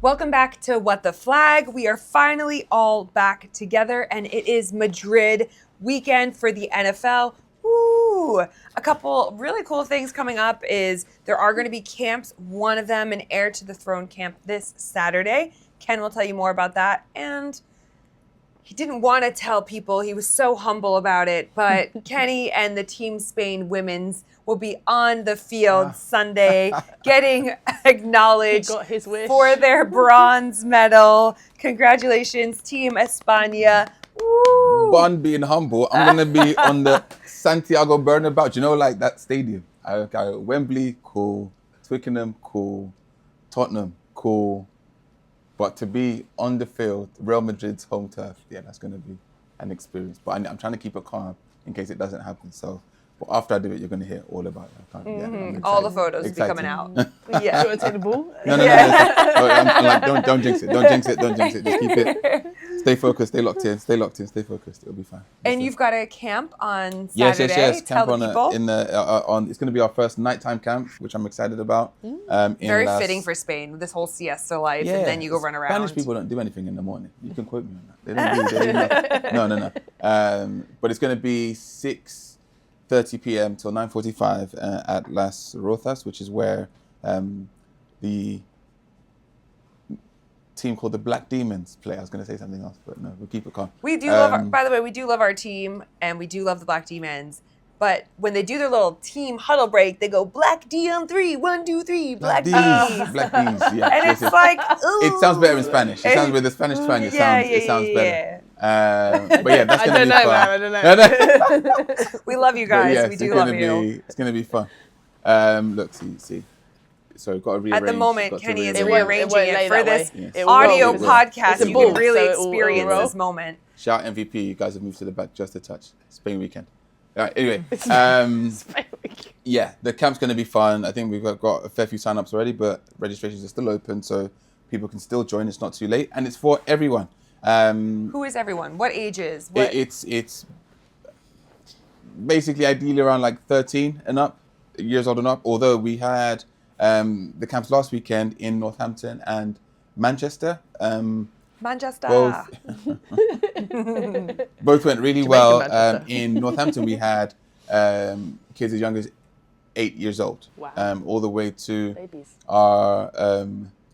Welcome back to What the Flag. We are finally all back together, and it is Madrid weekend for the NFL. Woo! A couple really cool things coming up is there are going to be camps, one of them an Heir to the Throne camp this Saturday. Ken will tell you more about that, and he didn't want to tell people. He was so humble about it, but Kenny and the Team Spain women's will be on the field Sunday getting acknowledged for their bronze medal. Congratulations, Team Espana. Woo. Bun being humble, I'm going to be on the Santiago Bernabeu. Do you know, like that stadium? Wembley, cool. Twickenham, cool. Tottenham, cool. But to be on the field, Real Madrid's home turf, yeah, that's going to be an experience. But I'm trying to keep it calm in case it doesn't happen. So, but after I do it, you're going to hear all about it. All the photos will be coming out. Yeah. You want to take the ball? No. I'm like, don't jinx it. Don't jinx it. Just keep it. Stay focused. Stay locked in. Stay focused. It'll be fine. And you've got a camp on Saturday. Yes. Tell Camp the people. It's going to be our first nighttime camp, which I'm excited about. Very fitting for Spain, this whole siesta life, and then you go run around. Spanish people don't do anything in the morning. You can quote me on that. They don't do No. But it's going to be 6:30 p.m. till 9:45 at Las Rozas, which is where the team called the Black Demons play. I was going to say something else, but no, we'll keep it calm. We do love, by the way, we do love our team, and we do love the Black Demons. But when they do their little team huddle break, they go Black D on 3, 1, 2, 3, Black D's. Black D's, yeah. And it's like, ooh. It sounds better in Spanish. It sounds with the Spanish twang. It sounds better. But yeah, that's going to be fun. I don't know. We love you guys. Yes, we do love you. It's going to be fun. Look, see. So we've got to rearrange. At the moment, Kenny is rearranging it it for this Yeah. audio podcast. You can really so experience this moment. Shout MVP. You guys have moved to the back just a touch. Spain weekend. All right, anyway. Yeah, the camp's going to be fun. I think we've got a fair few sign-ups already, but registrations are still open, so people can still join. It's not too late, and it's for everyone. Who is everyone? What ages? It's basically ideally around like 13 and up, years old and up, although we had the camps last weekend in Northampton and Manchester. Both went really well. In Northampton, we had kids as young as 8 years old. Wow. All the way to Babies. our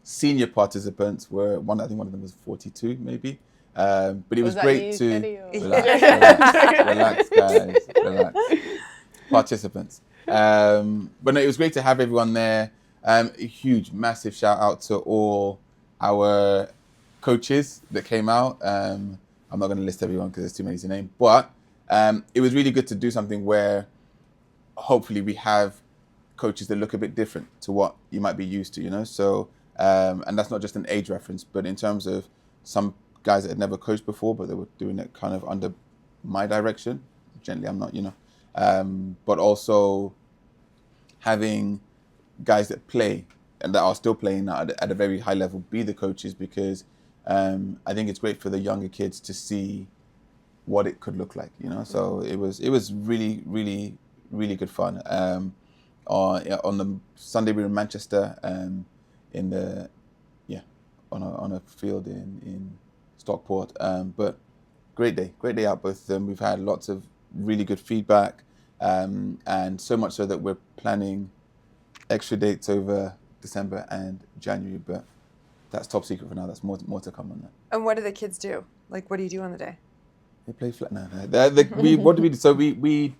senior participants were I think one of them was 42 maybe. But it was great to relax, guys, relax. Participants. But no, it was great to have everyone there. A huge, massive shout out to all our coaches that came out. I'm not going to list everyone because there's too many to name, but it was really good to do something where hopefully we have coaches that look a bit different to what you might be used to, you know? So, and that's not just an age reference, but in terms of some guys that had never coached before, but they were doing it kind of under my direction. Gently, I'm not, you know. But also having guys that play and that are still playing at a very high level be the coaches, because I think it's great for the younger kids to see what it could look like, you know. So it was really, really, really good fun. On the Sunday we were in Manchester, on a field in Stockport. But great day out, both of them. We've had lots of really good feedback, and so much so that we're planning extra dates over December and January, but that's top secret for now. That's more to come on that. And what do the kids do? Like, what do you do on the day? They play flat. No. What do we do? So we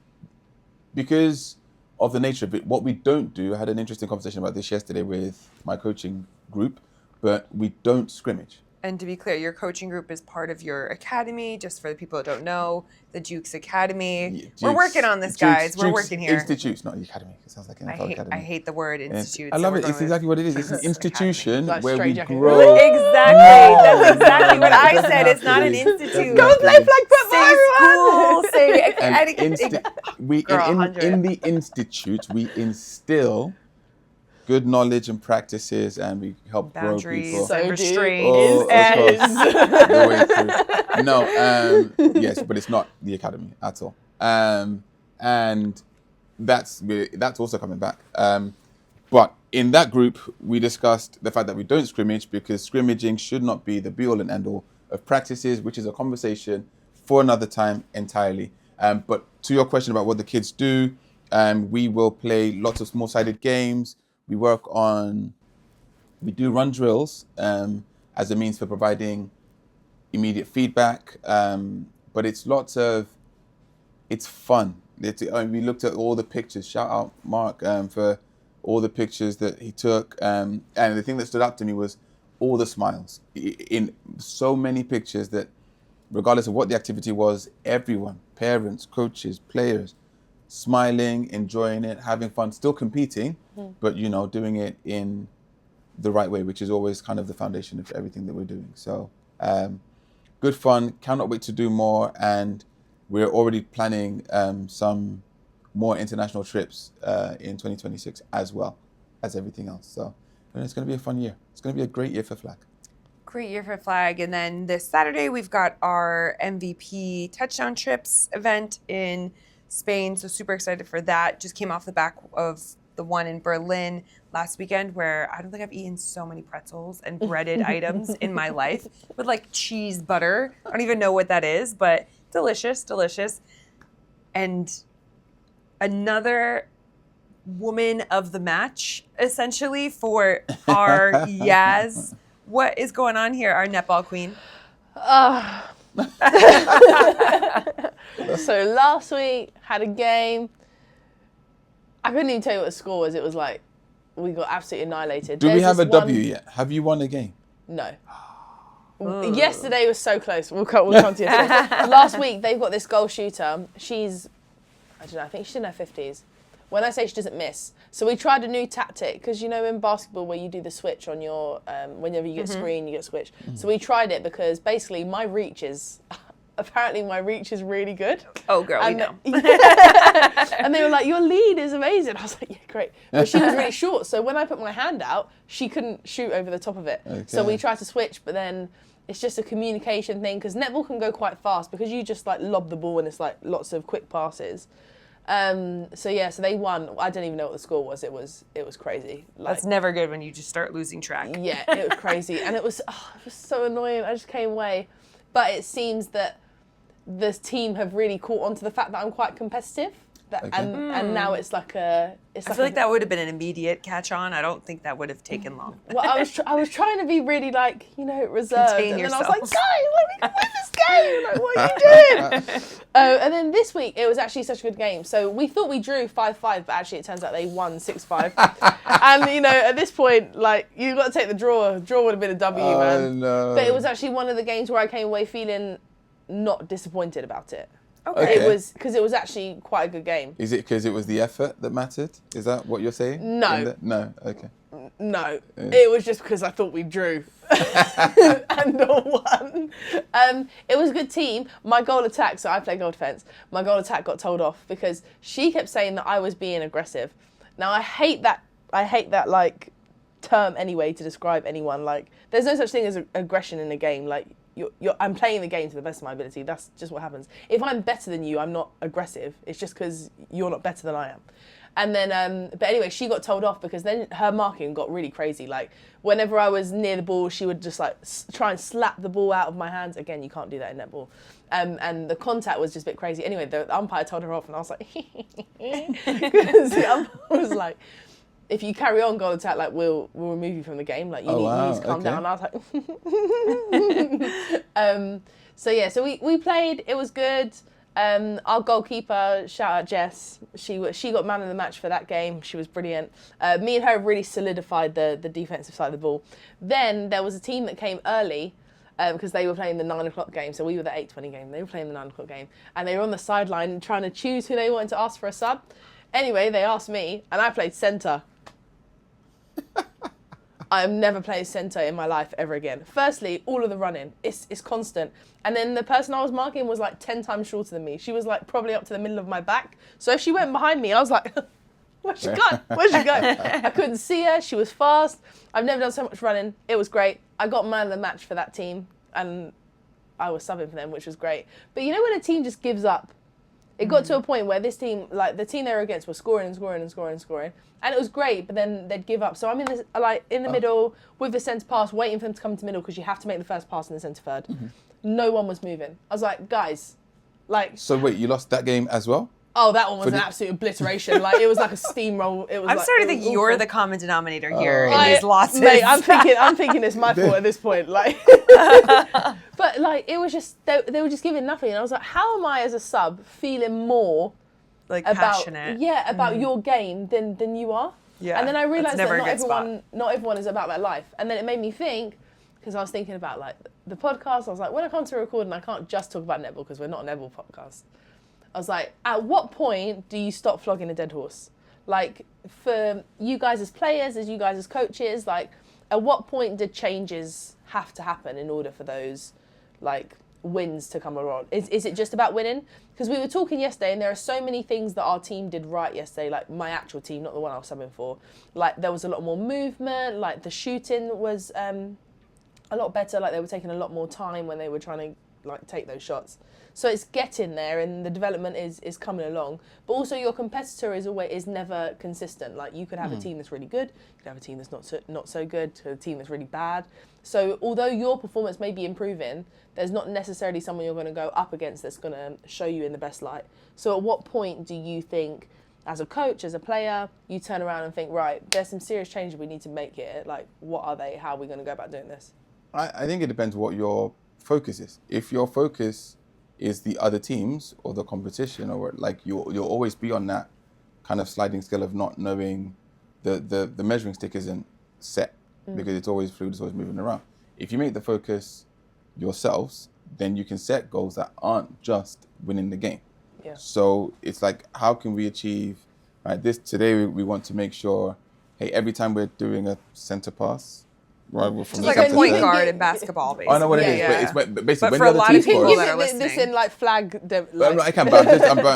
because of the nature of it, what we don't do, I had an interesting conversation about this yesterday with my coaching group, but we don't scrimmage. And to be clear, your coaching group is part of your academy, just for the people that don't know, the Jukes Academy. Yeah, Jukes, we're working on this, guys. We're working here. Institutes, not the academy. It sounds like an academy. I hate the word institute. I love it. It's exactly what it is. It's an institution like where we jacket. grow. Exactly. That's exactly what I said. It's not an institute. Go play flag football, say everyone! Say in the institute, we instill good knowledge and practices, and we help boundaries, grow people. So restraints. Yes, but it's not the academy at all. And that's also coming back. But in that group, we discussed the fact that we don't scrimmage because scrimmaging should not be the be-all and end-all of practices, which is a conversation for another time entirely. But to your question about what the kids do, we will play lots of small-sided games. We do run drills as a means for providing immediate feedback. But it's fun. We looked at all the pictures. Shout out Mark for all the pictures that he took. And the thing that stood out to me was all the smiles in so many pictures that regardless of what the activity was, everyone, parents, coaches, players, smiling, enjoying it, having fun, still competing, but, doing it in the right way, which is always kind of the foundation of everything that we're doing. So good fun. Cannot wait to do more. And we're already planning some more international trips in 2026 as well as everything else. So it's going to be a fun year. It's going to be a great year for flag. Great year for flag. And then this Saturday, we've got our MVP touchdown trips event in Spain. So super excited for that. Just came off the back of the one in Berlin last weekend where I don't think I've eaten so many pretzels and breaded items in my life with like cheese butter. I don't even know what that is, but delicious. And another woman of the match, essentially, for our Yaz. What is going on here, our netball queen? So last week, had a game. I couldn't even tell you what the score was. It was like, we got absolutely annihilated. Do we have a W yet? Have you won a game? No. Yesterday was so close. We'll come to yesterday. Last week, they've got this goal shooter. She's, I don't know, I think she's in her 50s. When I say she doesn't miss. So we tried a new tactic, because in basketball where you do the switch on your, whenever you get a screen, you get a switch. So we tried it because basically my reach is really good. Oh, girl, we know. And they were like, your lead is amazing. I was like, yeah, great. But she was really short. So when I put my hand out, she couldn't shoot over the top of it. Okay. So we tried to switch, but then it's just a communication thing, because netball can go quite fast because you just like lob the ball and it's like lots of quick passes. So they won. I don't even know what the score was. It was crazy. That's never good when you just start losing track. Yeah, it was crazy. And it was so annoying. I just came away. But it seems that this team have really caught on to the fact that I'm quite competitive. And now it's like a... I feel like that would have been an immediate catch on. I don't think that would have taken long. Well, I was trying to be really reserved. Contain and yourself. Then I was like, guys, let me win this game. Like, what are you doing? And then this week, it was actually such a good game. So we thought we drew 5-5, but actually it turns out they won 6-5. And, at this point, like, you got to take the draw. Draw would have been a W, man. No. But it was actually one of the games where I came away feeling not disappointed about it. Okay. It was because it was actually quite a good game. Is it because it was the effort that mattered? Is that what you're saying? No. No. Okay. No. It was just because I thought we drew and not won. It was a good team. My goal attack, so I play goal defense. My goal attack got told off because she kept saying that I was being aggressive. Now I hate that like term anyway to describe anyone. Like there's no such thing as aggression in a game. Like I'm playing the game to the best of my ability. That's just what happens. If I'm better than you, I'm not aggressive. It's just because you're not better than I am. And then, but anyway, she got told off because then her marking got really crazy. Like whenever I was near the ball, she would just like try and slap the ball out of my hands. Again, you can't do that in netball. And the contact was just a bit crazy. Anyway, the umpire told her off, and I was like, because the umpire was like, if you carry on goal attack, like we'll remove you from the game. Like you need to calm down. And I was like, so we played. It was good. Our goalkeeper, shout out Jess. She got man of the match for that game. She was brilliant. Me and her really solidified the defensive side of the ball. Then there was a team that came early because they were playing the 9 o'clock game. So we were the 8:20 game. They were playing the 9 o'clock game, and they were on the sideline trying to choose who they wanted to ask for a sub. Anyway, they asked me, and I played centre. I've never played centre in my life ever again. Firstly, all of the running, it's constant. And then the person I was marking was like 10 times shorter than me. She was like probably up to the middle of my back. So if she went behind me, I was like, where's she gone? Where's she going? I couldn't see her. She was fast. I've never done so much running. It was great. I got man of the match for that team, and I was subbing for them, which was great. But you know when a team just gives up? It got to a point where this team, like the team they were against, was scoring and scoring and scoring and scoring, and it was great. But then they'd give up. So I'm in the middle with the centre pass, waiting for them to come to middle because you have to make the first pass in the centre third. No one was moving. I was like, guys, like. So wait, you lost that game as well? Oh, that one was an absolute obliteration. Like it was like a steamroll. It was. I'm starting to think you're awful. the common denominator here in these losses. Mate, I'm thinking it's my fault at this point. Like, but like it was just they were just giving nothing, and I was like, how am I as a sub feeling more like about passionate? About your game than you are? Yeah. And then I realised that spot. not everyone is about their life, and then it made me think because I was thinking about like the podcast. I was like, when I come to record, and I can't just talk about netball because we're not a netball podcast. I was like, at what point do you stop flogging a dead horse? Like, for you guys as players, as you guys as coaches, like, at what point did changes have to happen in order for those, like, wins to come around? Is it just about winning? Because we were talking yesterday, and there are so many things that our team did right yesterday, like my actual team, not the one I was subbing for. Like, there was a lot more movement, like, the shooting was a lot better, like, they were taking a lot more time when they were trying to, like, take those shots. So it's getting there, and the development is coming along. But also, your competitor is never consistent. Like you could have a team that's really good, you could have a team that's not so good, to a team that's really bad. So although your performance may be improving, there's not necessarily someone you're going to go up against that's going to show you in the best light. So at what point do you think, as a coach, as a player, you turn around and think, right, there's some serious changes we need to make here. Like, what are they? How are we going to go about doing this? I think it depends what your focus is. If your focus is the other teams or the competition, or like you'll always be on that kind of sliding scale of not knowing the measuring stick isn't set because it's always fluid, it's always moving around. If you make the focus yourselves, then you can set goals that aren't just winning the game. Yeah. So it's like, how can we achieve, right, this today we want to make sure, hey, every time we're doing a center pass, right, from just like a point guard in basketball, basically. I know what it is, Yeah. but basically, But for when a the lot other of team people scores, that are this listening. in like flag.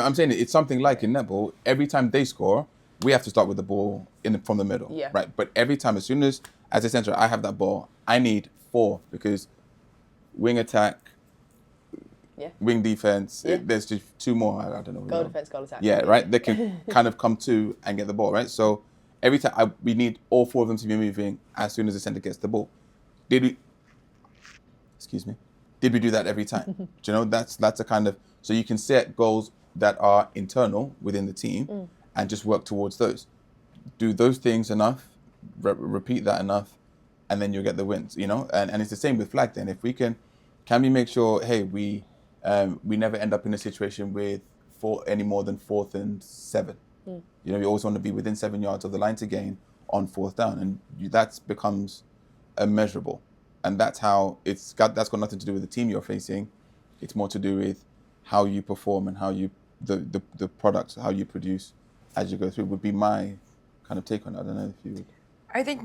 I'm saying it's something like in netball. Every time they score, we have to start with the ball from the middle, Yeah. right? But every time, as soon as a center, I have that ball, I need 4 because wing attack, wing defense. There's just 2 more. I don't know. Goal defense, goal attack. Yeah, right. They can kind of come to and get the ball, right? So every time we need all 4 of them to be moving as soon as the center gets the ball. Did we do that every time? Do you know, that's a kind of, so you can set goals that are internal within the team and just work towards those. Do those things enough, repeat that enough, and then you'll get the wins, you know? And it's the same with flag then. If we can we make sure, hey, we never end up in a situation with any more than 4th and 7. You know, you always want to be within 7 yards of the line to gain on 4th down, and that becomes immeasurable. And that's got nothing to do with the team you're facing. It's more to do with how you perform and how you the products, how you produce as you go through, would be my kind of take on it. I don't know if you would. I think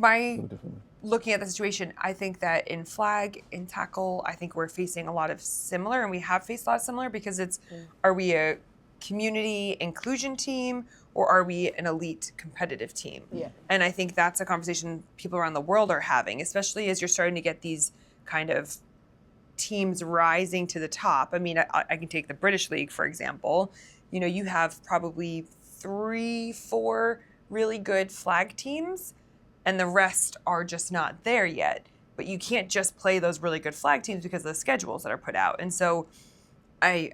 looking at the situation, I think that in flag, in tackle, I think we're facing a lot of similar, and we have faced a lot of similar because are we a community inclusion team or are we an elite competitive team? Yeah. And I think that's a conversation people around the world are having, especially as you're starting to get these kind of teams rising to the top. I mean, I can take the British League, for example. You know, you have probably 3-4 really good flag teams, and the rest are just not there yet. But you can't just play those really good flag teams because of the schedules that are put out. And so, I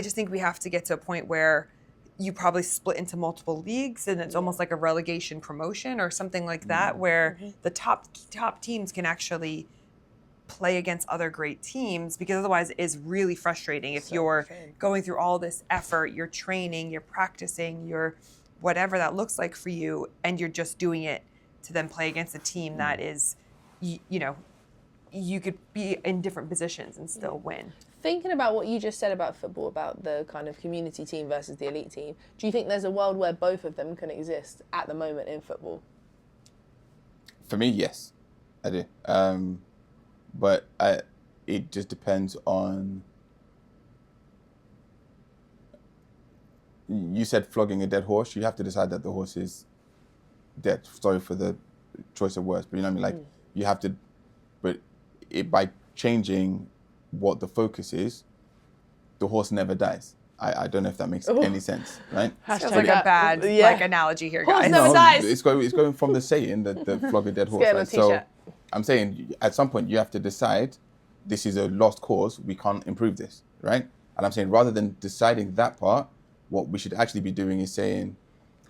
just think we have to get to a point where you probably split into multiple leagues, and it's almost like a relegation promotion or something like that, where the top teams can actually play against other great teams, because otherwise it is really frustrating if you're going through all this effort, you're training, you're practicing, you're whatever that looks like for you, and you're just doing it to then play against a team that is, you know, you could be in different positions and still win. Thinking about what you just said about football, about the kind of community team versus the elite team, do you think there's a world where both of them can exist at the moment in football? For me, yes, I do. But it just depends on. You said flogging a dead horse. You have to decide that the horse is dead. Sorry for the choice of words, but you know what I mean? Like, you have to, but by changing what the focus is, the horse never dies. I don't know if that makes any sense, right? Feels like a bad analogy here, guys. Horse never dies. It's going from the saying that flog a dead horse. Get on a Right? t-shirt. So I'm saying at some point you have to decide this is a lost cause. We can't improve this, right? And I'm saying rather than deciding that part, what we should actually be doing is saying,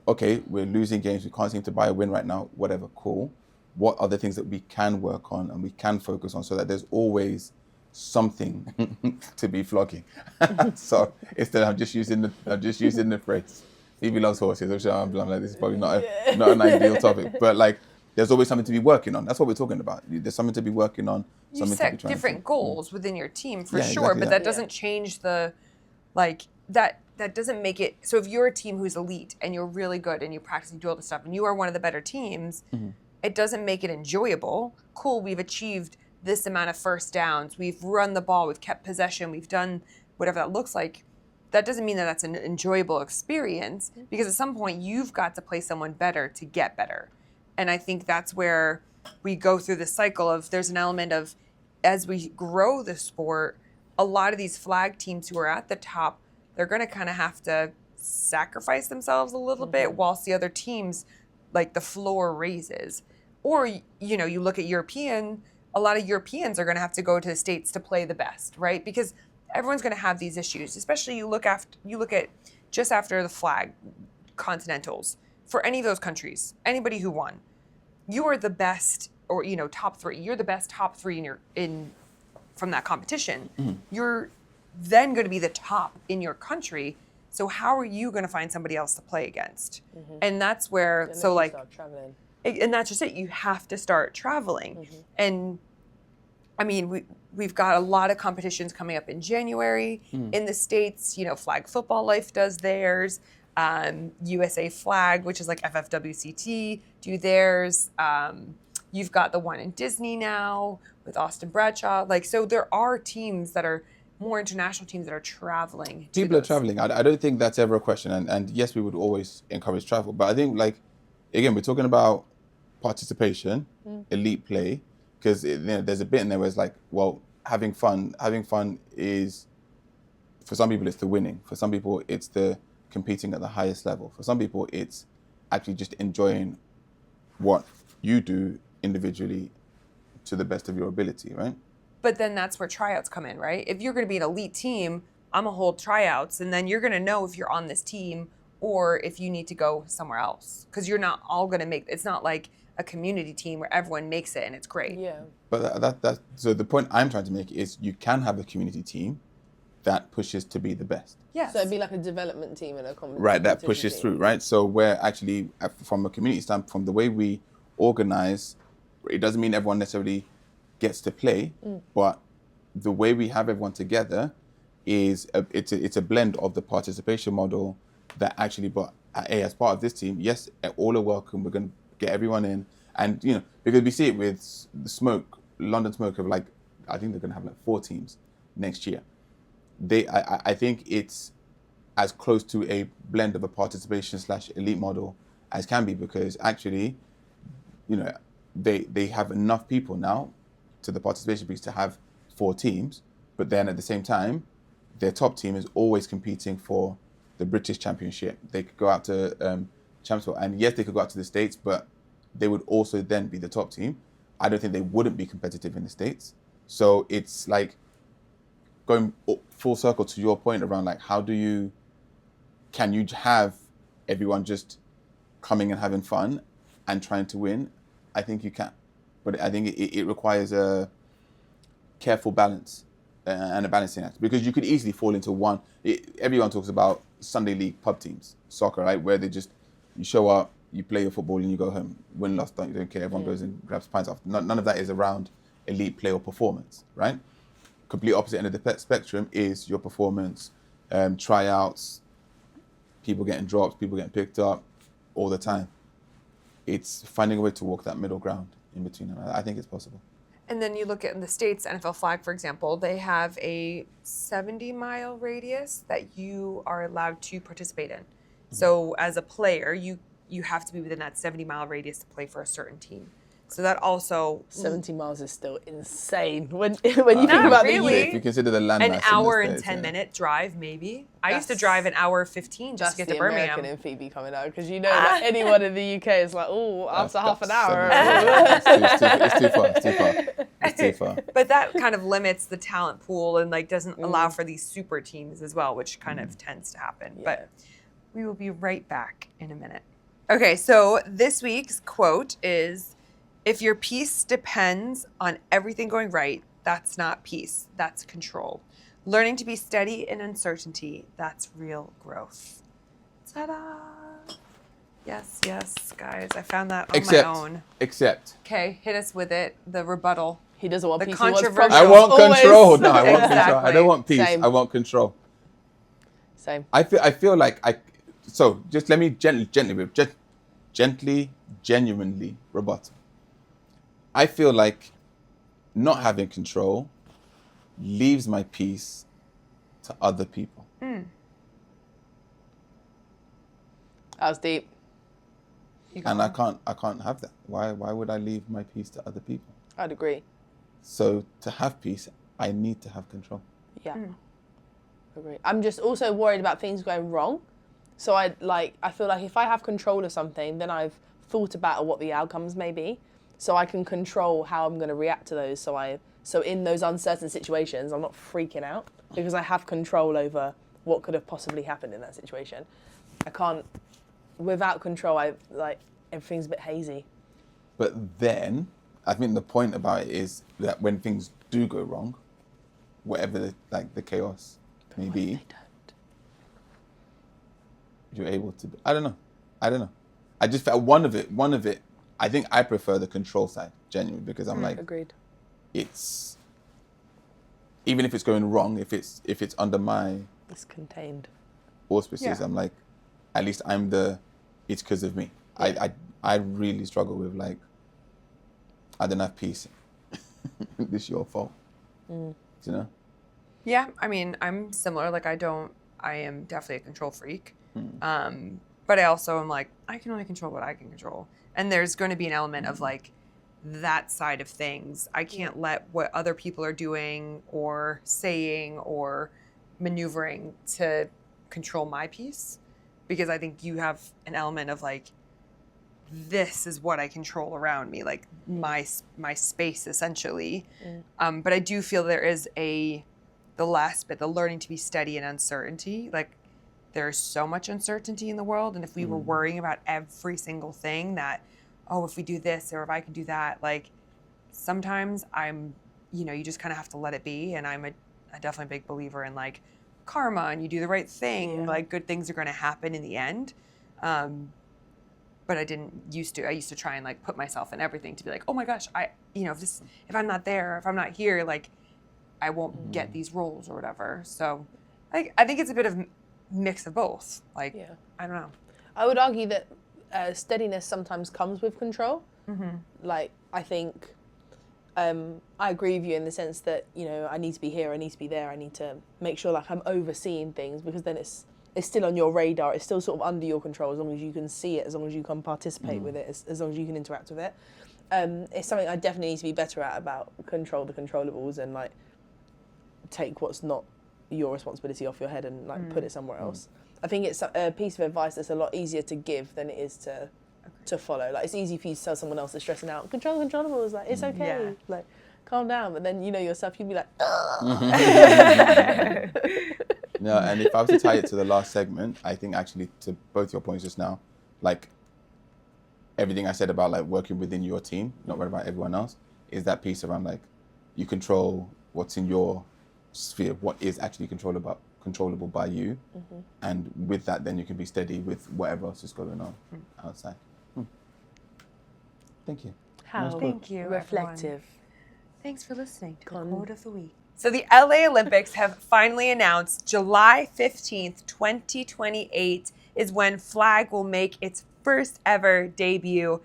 okay, we're losing games. We can't seem to buy a win right now. Whatever, cool. What are the things that we can work on and we can focus on so that there's always something to be flogging? So instead, I'm just using the phrase. Phoebe loves horses. Which I'm like, this is probably not an ideal topic, but like, there's always something to be working on. That's what we're talking about. There's something to be working on. You set different goals within your team for sure, exactly but that doesn't change the, like, that doesn't make it. So if you're a team who's elite and you're really good and you practice and do all this stuff and you are one of the better teams, it doesn't make it enjoyable. Cool, we've achieved this amount of first downs. We've run the ball. We've kept possession. We've done whatever that looks like. That doesn't mean that that's an enjoyable experience because at some point you've got to play someone better to get better. And I think that's where we go through the cycle of there's an element of as we grow the sport, a lot of these flag teams who are at the top, they're going to kind of have to sacrifice themselves a little bit whilst the other teams, like the floor raises. Or, you know, you look at a lot of Europeans are going to have to go to the States to play the best, right? Because everyone's going to have these issues, especially you look at just after the flag continentals for any of those countries, anybody who won, you are the best or, you know, top three. You're the best top three from that competition. You're then going to be the top in your country. So how are you going to find somebody else to play against? And that's where, and that's just it. You have to start traveling. And I mean, we've got a lot of competitions coming up in January in the States. You know, Flag Football Life does theirs. USA Flag, which is like FFWCT, do theirs. You've got the one in Disney now with Austin Bradshaw. Like, so there are teams that are more international teams that are traveling. People are traveling. I don't think that's ever a question. And yes, we would always encourage travel. But I think, like, again, we're talking about participation, elite play, because there's a bit in there where it's like, well, having fun is, for some people, it's the winning. For some people, it's the competing at the highest level. For some people, it's actually just enjoying what you do individually to the best of your ability, right? But then that's where tryouts come in, right? If you're going to be an elite team, I'm going to hold tryouts, and then you're going to know if you're on this team or if you need to go somewhere else. Because you're not all going to make, it's not like a community team where everyone makes it and it's great. Yeah. But so the point I'm trying to make is you can have a community team that pushes to be the best. Yes. So it'd be like a development team and a competition. Right, that pushes through, right? So we're actually, from a community standpoint, from the way we organize, it doesn't mean everyone necessarily gets to play, but the way we have everyone together is it's a blend of the participation model that actually, but as part of this team, yes, all are welcome. We're going to get everyone in, and you know, because we see it with the London Smoke of like, I think they're going to have like 4 teams next year. I think it's as close to a blend of a participation / elite model as can be, because actually, you know, they have enough people now to the participation piece to have 4 teams, but then at the same time, their top team is always competing for the British Championship. They could go out to Championship, and yes, they could go out to the States, but they would also then be the top team. I don't think they wouldn't be competitive in the States. So it's like going full circle to your point around like, can you have everyone just coming and having fun and trying to win? I think you can, but I think it requires a careful balance and a balancing act, because you could easily fall into one. Everyone talks about Sunday league pub teams, soccer, right? Where you show up, you play your football and you go home. Win, loss, you don't care. Everyone goes and grabs pints after. None of that is around elite play or performance, right? Complete opposite end of the spectrum is your performance, tryouts, people getting dropped, people getting picked up all the time. It's finding a way to walk that middle ground in between them. I think it's possible. And then you look at in the States, NFL Flag, for example, they have a 70-mile radius that you are allowed to participate in. So as a player, you have to be within that 70-mile radius to play for a certain team. So that also 70 miles is still insane when you think about really. the If you consider the landmass. an hour and States, 10-minute drive, maybe. I used to drive an hour 15 just to get to Birmingham. American in Phoebe coming out, because you know that anyone in the UK is like, oh, after half an hour. It's too far. But that kind of limits the talent pool and like doesn't allow for these super teams as well, which kind of tends to happen. Yeah. But we will be right back in a minute. Okay, so this week's quote is, if your peace depends on everything going right, that's not peace, that's control. Learning to be steady in uncertainty, that's real growth. Ta-da! Yes, guys, I found that on my own. Except. Okay, hit us with it, the rebuttal. He doesn't want The peace. He wants controversial. problems. I want Always. control. No, I want control. I Exactly. don't want peace. Same. I want control. Same. I feel like so just let me gently, genuinely rebuttal. I feel like not having control leaves my peace to other people. That was deep. And I can't have that. Why would I leave my peace to other people? I'd agree. So to have peace, I need to have control. Yeah. Agree. I'm just also worried about things going wrong. So I feel like if I have control of something, then I've thought about what the outcomes may be. So I can control how I'm going to react to those. So in those uncertain situations, I'm not freaking out because I have control over what could have possibly happened in that situation. I can't, without control, everything's a bit hazy. But then, I think the point about it is that when things do go wrong, whatever the chaos may be, They don't. you're able to. I don't know. I just felt one of it. I think I prefer the control side, genuinely, because I'm like, Agreed. it's even if it's going wrong, if it's under my It's contained. auspices, Yeah. I'm like, at least it's because of me. Yeah. I really struggle with like, I don't have peace. This is your fault. You know? Yeah, I mean, I'm similar. Like, I am definitely a control freak. But I also am like, I can only control what I can control. And there's going to be an element of like that side of things. I can't let what other people are doing or saying or maneuvering to control my peace. Because I think you have an element of like, this is what I control around me, like my space essentially. But I do feel there is the last bit, the learning to be steady in uncertainty. Like, there's so much uncertainty in the world, and if we were worrying about every single thing that, oh, if we do this or if I can do that, like sometimes you just kind of have to let it be. And I'm a definitely big believer in like karma, and you do the right thing, like good things are going to happen in the end. But I used to try and like put myself in everything to be like, oh my gosh, if I'm not there, if I'm not here, like I won't get these roles or whatever. So I think it's a bit of mix of both. Like, I don't know. I would argue that steadiness sometimes comes with control. Like, I think I agree with you in the sense that, I need to be here, I need to be there, I need to make sure like I'm overseeing things, because then it's still on your radar, it's still sort of under your control, as long as you can see it, as long as you can participate with it, as long as you can interact with it. It's something I definitely need to be better at, about control the controllables and like take what's not your responsibility off your head and like put it somewhere else. I think it's a piece of advice that's a lot easier to give than it is to follow. Like, it's easy for you to tell someone else that's stressing out, control the controllables, like it's okay, like calm down. But then yourself, you'd be like, No, and if I was to tie it to the last segment, I think actually to both your points just now, like everything I said about like working within your team, not worried about everyone else, is that piece around like you control what's in your sphere, what is actually controllable by you, and with that, then you can be steady with whatever else is going on outside. Thank you. Thank you, reflective. everyone. Thanks for listening to the Quote of the Week. So the LA Olympics have finally announced July 15th, 2028 is when flag will make its first ever debut.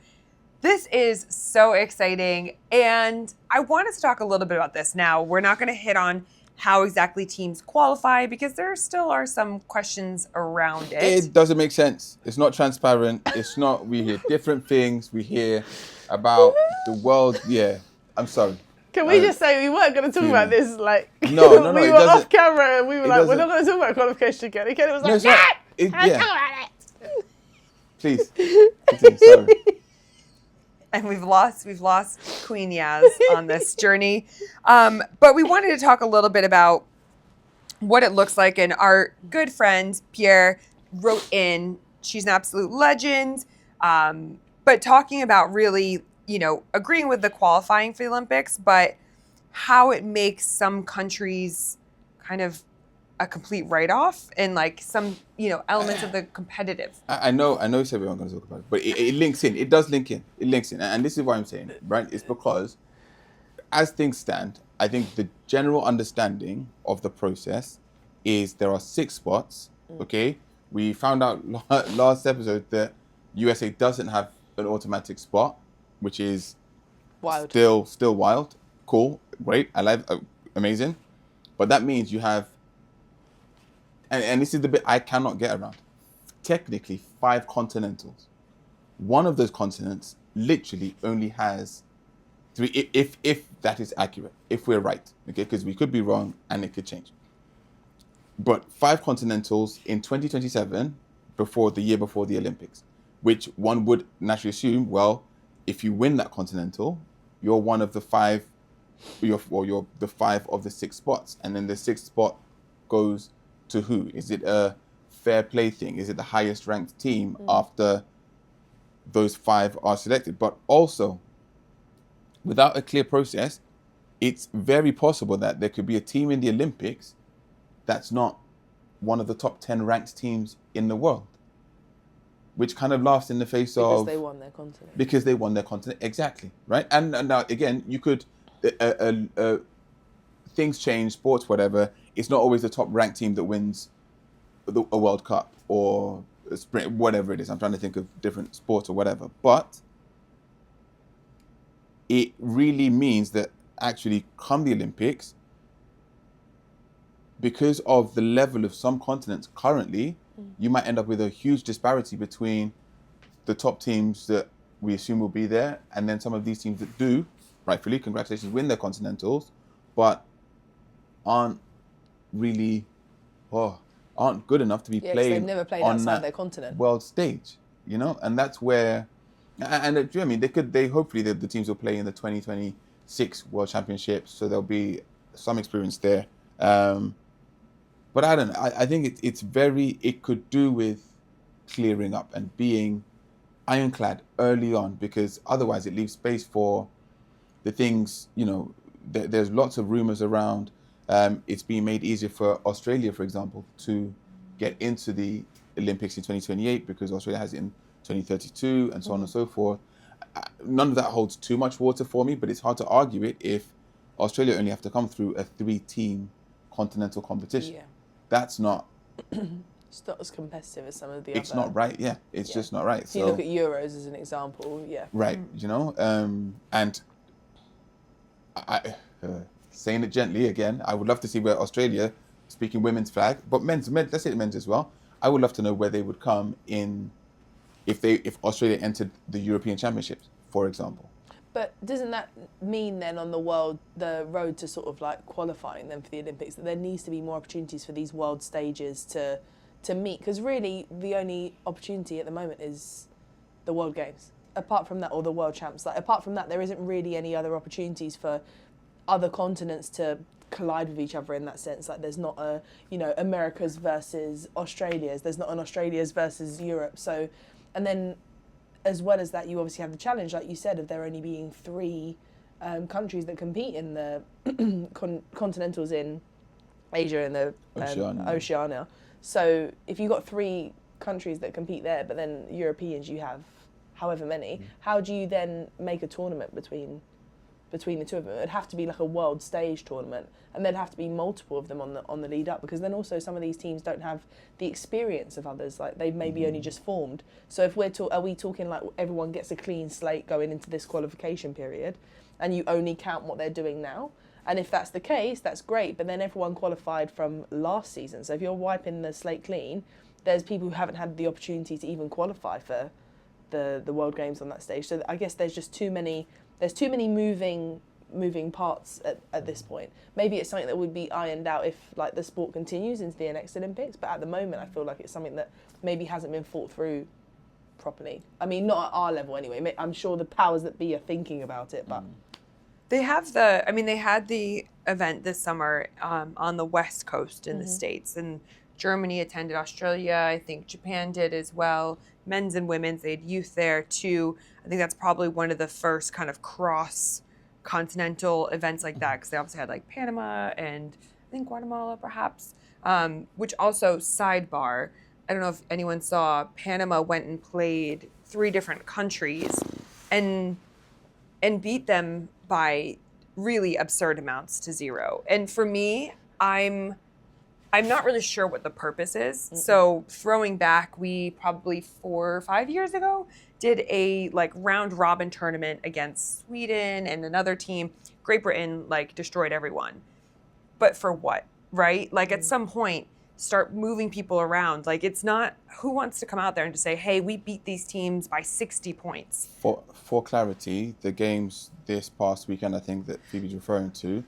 This is so exciting, and I wanted to talk a little bit about this now. We're not going to hit on how exactly teams qualify, because there still are some questions around it. It doesn't make sense. It's not transparent. It's not. We hear different things. We hear about the world. Yeah, I'm sorry. Can we just say we weren't going to talk about this? Like, no, we it were doesn't. off camera and we were like, we're not going to talk about qualification again. Again, it was like, yeah. Please. Sorry. And we've lost Queen Yaz on this journey. But we wanted to talk a little bit about what it looks like. And our good friend, Pierre, wrote in, she's an absolute legend, but talking about really, agreeing with the qualifying for the Olympics, but how it makes some countries kind of a complete write-off and like some, elements of the competitive. I know you said we weren't going to talk about it, but it links in. It does link in. It links in. And this is why I'm saying it, right? It's because as things stand, I think the general understanding of the process is there are 6 spots, okay? We found out last episode that USA doesn't have an automatic spot, which is wild. Still wild. Cool, great, I like, amazing. But that means you have, and this is the bit I cannot get around, technically 5 continentals. One of those continents literally only has 3, if that is accurate, if we're right, okay? Because we could be wrong and it could change. But 5 continentals in 2027, the year before the Olympics, which one would naturally assume, well, if you win that continental, you're one of the 5, you're the 5 of the 6 spots, and then the 6th spot goes to who? Is it a fair play thing? Is it the highest ranked team after those 5 are selected? But also, without a clear process, it's very possible that there could be a team in the Olympics that's not one of the top 10 ranked teams in the world, which kind of laughs in the face of... Because they won their continent. Because they won their continent, exactly, right? And now, again, you could... things change, sports, whatever. It's not always the top ranked team that wins a World Cup or a sprint, whatever it is. I'm trying to think of different sports or whatever. But it really means that actually come the Olympics, because of the level of some continents currently, you might end up with a huge disparity between the top teams that we assume will be there and then some of these teams that do, rightfully, congratulations, win their continentals, but aren't really, aren't good enough to be played they've never played on outside that their continent. world stage, and that's where, and I mean, hopefully the teams will play in the 2026 World Championships, so there'll be some experience there. But I don't know. I think it could do with clearing up and being ironclad early on, because otherwise it leaves space for the things, there's lots of rumors around. It's being made easier for Australia, for example, to get into the Olympics in 2028 because Australia has it in 2032 and so on and so forth. None of that holds too much water for me, but it's hard to argue it if Australia only have to come through a 3-team continental competition. Yeah. That's not... It's not as competitive as some of the other... It's not right, yeah. It's just not right. So you look at Euros as an example, yeah. Right, and I saying it gently again, I would love to see where Australia, speaking women's flag, but men's, let's say men's as well, I would love to know where they would come in if Australia entered the European Championships, for example. But doesn't that mean then on the road to sort of like qualifying them for the Olympics, that there needs to be more opportunities for these world stages to meet? Because really the only opportunity at the moment is the World Games. Apart from that, or the World Champs. Like, apart from that, there isn't really any other opportunities for other continents to collide with each other in that sense. Like, there's not America's versus Australia's. There's not an Australia's versus Europe. So, and then as well as that, you obviously have the challenge, like you said, of there only being 3 countries that compete in the continentals in Asia and the Oceania. So if you've got 3 countries that compete there, but then Europeans you have however many, how do you then make a tournament between the 2 of them? It'd have to be like a world stage tournament, and there'd have to be multiple of them on the lead up, because then also some of these teams don't have the experience of others. Like, they've maybe only just formed. So if are we talking like everyone gets a clean slate going into this qualification period, and you only count what they're doing now? And if that's the case, that's great. But then everyone qualified from last season. So if you're wiping the slate clean, there's people who haven't had the opportunity to even qualify for the World Games on that stage. So I guess there's just too many moving parts at this point. Maybe it's something that would be ironed out if like the sport continues into the next Olympics. But at the moment, I feel like it's something that maybe hasn't been thought through properly. I mean, not at our level anyway. I'm sure the powers that be are thinking about it, but they have they had the event this summer on the West Coast in the States, and Germany attended, Australia, I think Japan did as well. Men's and women's, they had youth there too. I think that's probably one of the first kind of cross-continental events like that, because they obviously had like Panama and I think Guatemala perhaps, which also, sidebar, I don't know if anyone saw, Panama went and played 3 different countries and beat them by really absurd amounts to 0. And for me, I'm not really sure what the purpose is. So throwing back, we probably 4 or 5 years ago did a like round robin tournament against Sweden and another team. Great Britain like destroyed everyone. But for what, right? Like at some point, start moving people around. Like it's not, who wants to come out there and just say, hey, we beat these teams by 60 points. For clarity, the games this past weekend, I think that Phoebe's referring to,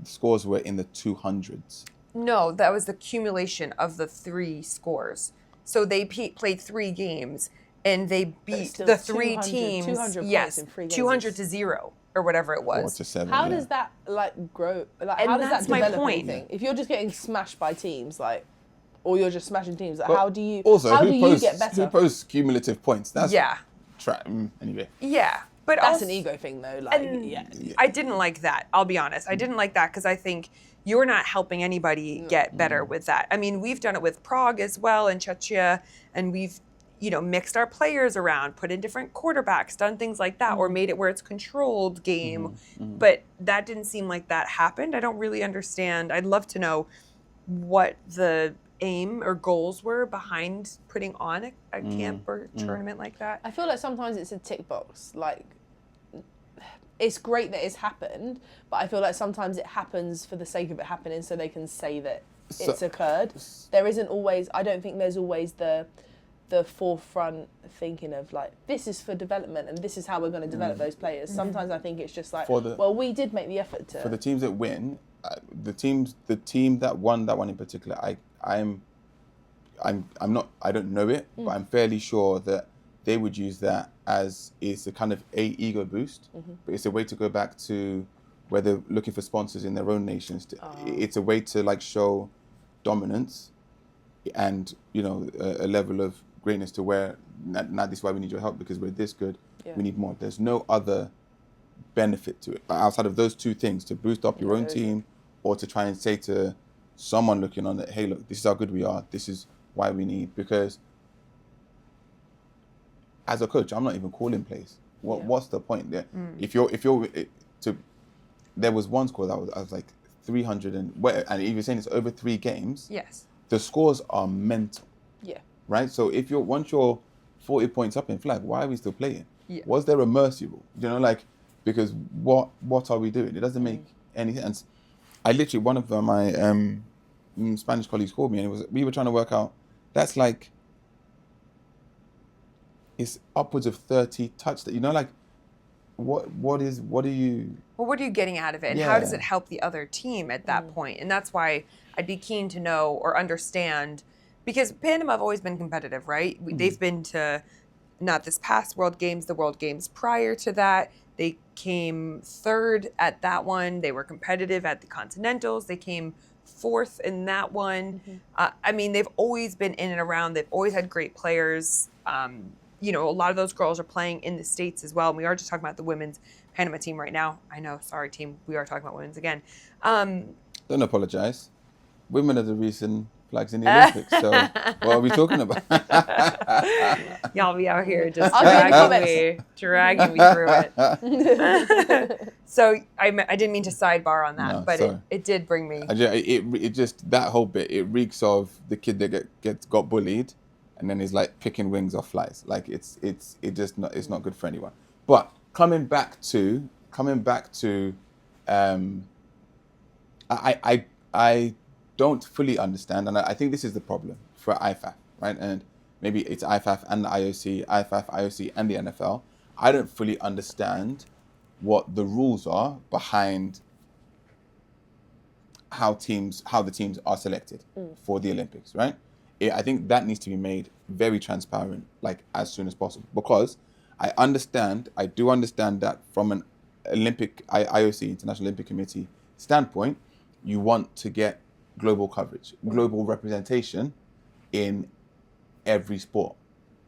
the scores were in the 200s. No, that was the accumulation of the 3 scores. So they played 3 games and they beat the 3 teams. 200 yes, points in 3 games. 200 to 0 or whatever it was. 4 to 7. How does that like grow? Like, And how does that's that my develop point. anything? If you're just getting smashed by teams, like, or you're just smashing teams, like, But how do you? Also, how who do posts, you get better? Who posts cumulative points? That's Yeah. Anyway. Yeah. But That's also, an ego thing, though. Like, and yeah. I didn't like that. I'll be honest. I didn't like that because I think you're not helping anybody get better with that. I mean, we've done it with Prague as well and Czechia, and we've, mixed our players around, put in different quarterbacks, done things like that, or made it where it's controlled game. But that didn't seem like that happened. I don't really understand. I'd love to know what the aim or goals were behind putting on a camp or tournament like that. I feel like sometimes it's a tick box. Like, it's great that it's happened, but I feel like sometimes it happens for the sake of it happening so they can say that it's occurred. There isn't always, I don't think there's always the forefront thinking of like, this is for development and this is how we're going to develop those players. Sometimes I think it's just like, well, we did make the effort to. For the teams that win, the team that won that one in particular, I'm not, I don't know it, but I'm fairly sure that they would use that as it's a kind of ego boost, but it's a way to go back to where they're looking for sponsors in their own nations. It's a way to like show dominance and, a level of greatness to where now this is why we need your help, because we're this good, we need more. There's no other benefit to it outside of those 2 things, to boost up your own team or to try and say to someone looking on it, hey, look, this is how good we are, this is why we need, because as a coach, I'm not even calling plays. What's the point there? If you're there was one score that I was like 300 and if you're saying it's over 3 games, Yes. the scores are mental. Yeah. Right? So once you're 40 points up in flag, why are we still playing? Yeah. Was there a mercy rule? Because what are we doing? It doesn't make any sense. I literally, one of my Spanish colleagues called me and we were trying to work out, that's like, it's upwards of 30 touchdowns. What are you... Well, what are you getting out of it? And how does it help the other team at that point? And that's why I'd be keen to know or understand, because Panama have always been competitive, right? They've been to, not this past World Games, the World Games prior to that. They came 3rd at that one. They were competitive at the Continentals. They came 4th in that one. They've always been in and around. They've always had great players. A lot of those girls are playing in the States as well. And we are just talking about the women's Panama team right now. I know, sorry team, we are talking about women's again. Don't apologize. Women are the reason flags in the Olympics. So what are we talking about? Y'all be out here just I'll dragging me through it. So I didn't mean to sidebar on that, but it did bring me. It just, that whole bit, it reeks of the kid that got bullied and then he's like picking wings off flies. Like it's not good for anyone. But coming back to I don't fully understand, and I think this is the problem for IFAF, right? And maybe it's IFAF and the IOC, IFAF, IOC, and the NFL. I don't fully understand what the rules are behind how the teams are selected for the Olympics, right? I think that needs to be made very transparent, like as soon as possible, because I do understand that from an IOC, International Olympic Committee standpoint, you want to get global coverage, global representation in every sport.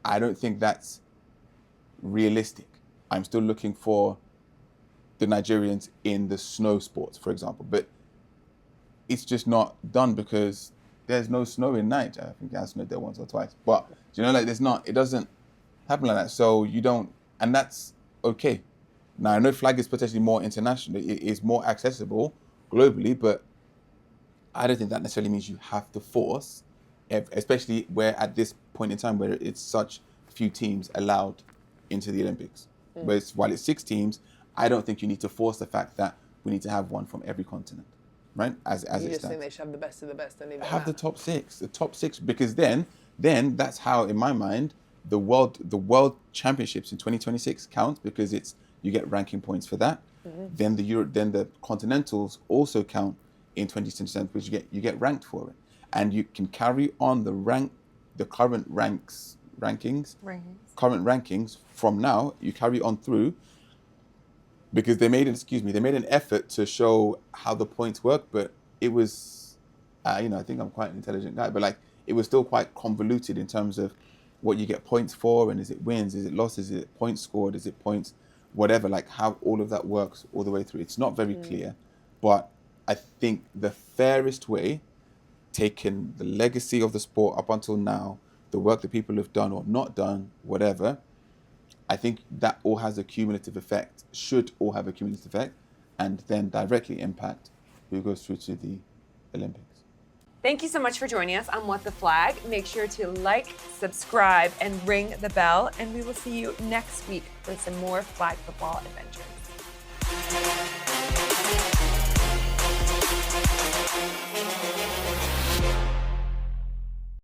I don't think that's realistic. I'm still looking for the Nigerians in the snow sports, for example, but it's just not done because there's no snow in Niger. I think I snowed there once or twice, but it doesn't happen like that. So you don't, and that's okay. Now I know flag is potentially more international, it is more accessible globally, but I don't think that necessarily means you have to force, especially where at this point in time where it's such few teams allowed into the Olympics. While it's 6 teams, I don't think you need to force the fact that we need to have one from every continent, right? As you it just stands. think they should have the best of the best and leave it at Have that. the top six, because then that's how, in my mind, the world championships in 2026 count, because you get ranking points for that. Then the continentals also count in 2027, because you get ranked for it, and you can carry on the current rankings from now. You carry on through, because they made an effort to show how the points work, but it was, I think I'm quite an intelligent guy, but like it was still quite convoluted in terms of what you get points for, and is it wins, is it losses, is it points scored, is it points, whatever, like how all of that works all the way through. It's not very clear, but I think the fairest way, taking the legacy of the sport up until now, the work that people have done or not done, whatever, I think that all has a cumulative effect, should all have a cumulative effect, and then directly impact who goes through to the Olympics. Thank you so much for joining us on What the Flag. Make sure to like, subscribe, and ring the bell, and we will see you next week for some more flag football adventures.